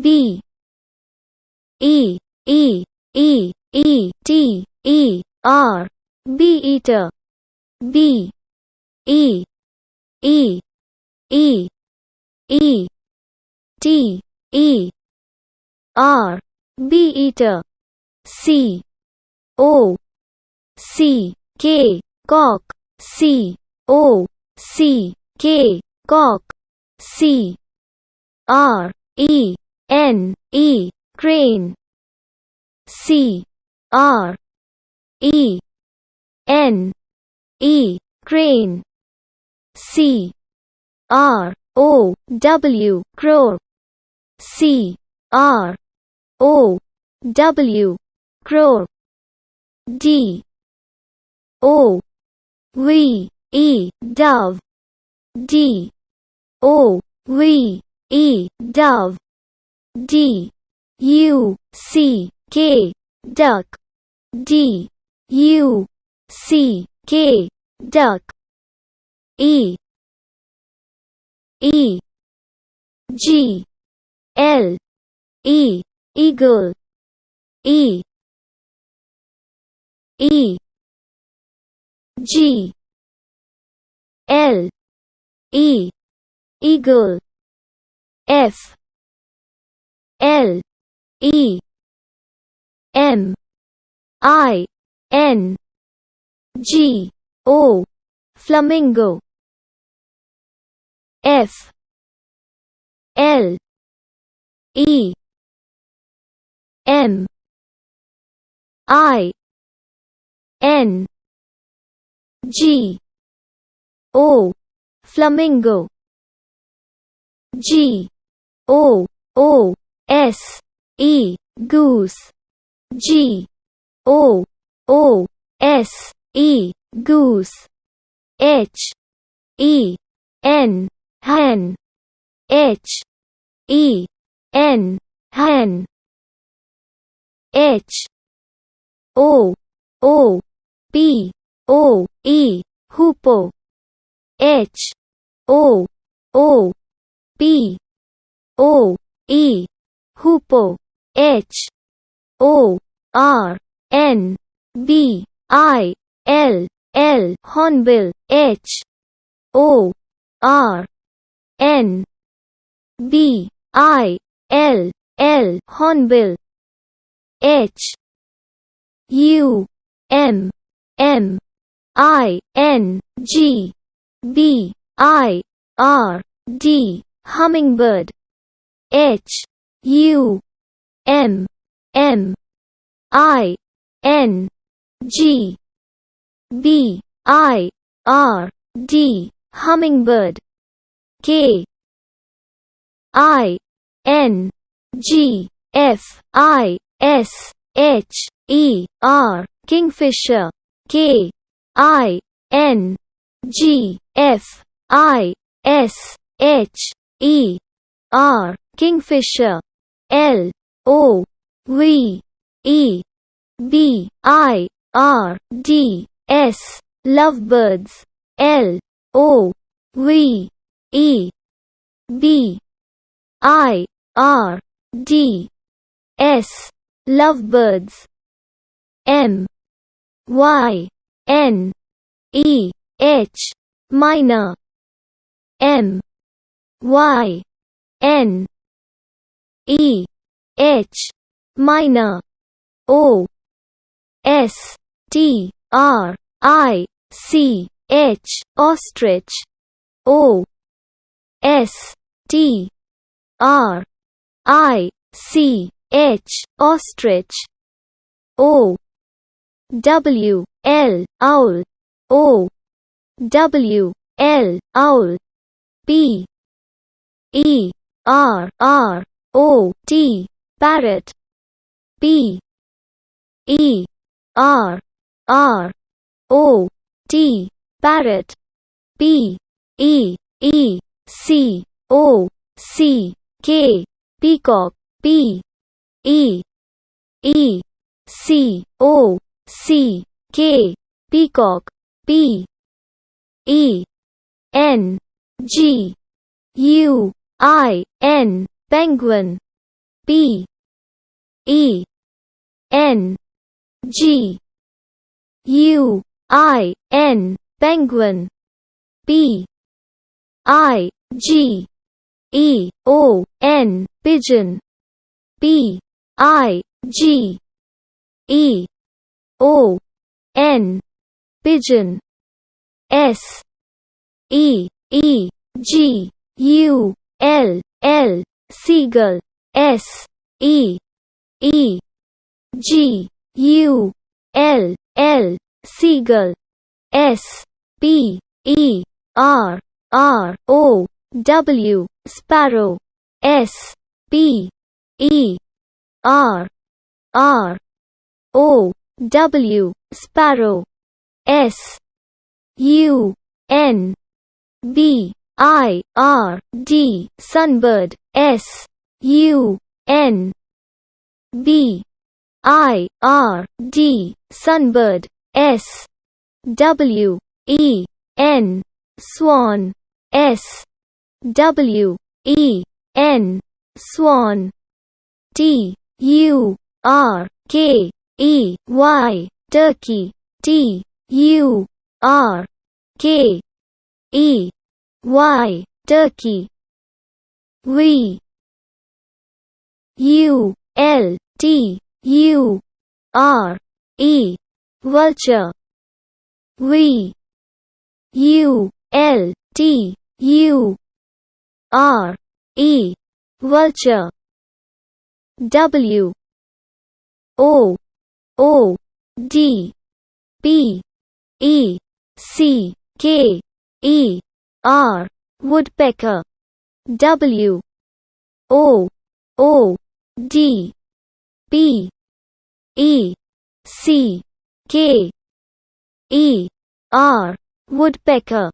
B E E E E T E R Beater. B E E E E T E R Beater. C O C K cock. C O C K cock. C R E N E crane. C R E N E crane. C R O W crow. C R O W crow. D O V E dove. D O V E dove. D U C K duck. D U C K duck. E E G L E eagle. E E G L E eagle. F L E M I N G O flamingo. F L E M I N G O flamingo. G O O S E goose. G O O S E goose. H E N hen. H E N hen. H O O P O E hoopoe. H O O P O E hoopoe. H O R N B I L L hornbill. H O R N B I L L hornbill. H U M M I N G B I R D hummingbird. H U M M I N G B I R D hummingbird. K I N G F I S H E R kingfisher. K I N G F I S H E R kingfisher. L O V E B I R D S lovebirds. L O V E B I R D S lovebirds. M Y N E H minor. M Y N E H minor. O S T R I C H ostrich. O S T R I C H ostrich. O W L owl. O W L owl. P E R R O T parrot. P E R R O T parrot. P E E C O C K peacock. P E E C O C K peacock. P E N G U I N penguin. P E N G U I N penguin. P I G E O N pigeon. P I G E O N pigeon. S E E G U L L seagull. S E E G U L L seagull. S P E R R O W sparrow. S P E R R O W sparrow. S U N B I R D sunbird. S U N B I R D sunbird. S W E N swan. S W E N swan. T U R K E Y turkey. T U R K E Y turkey. V U L T U R E vulture. V U L T U R E vulture. W O O D P E C K E R woodpecker. W O O D P E C K E R woodpecker.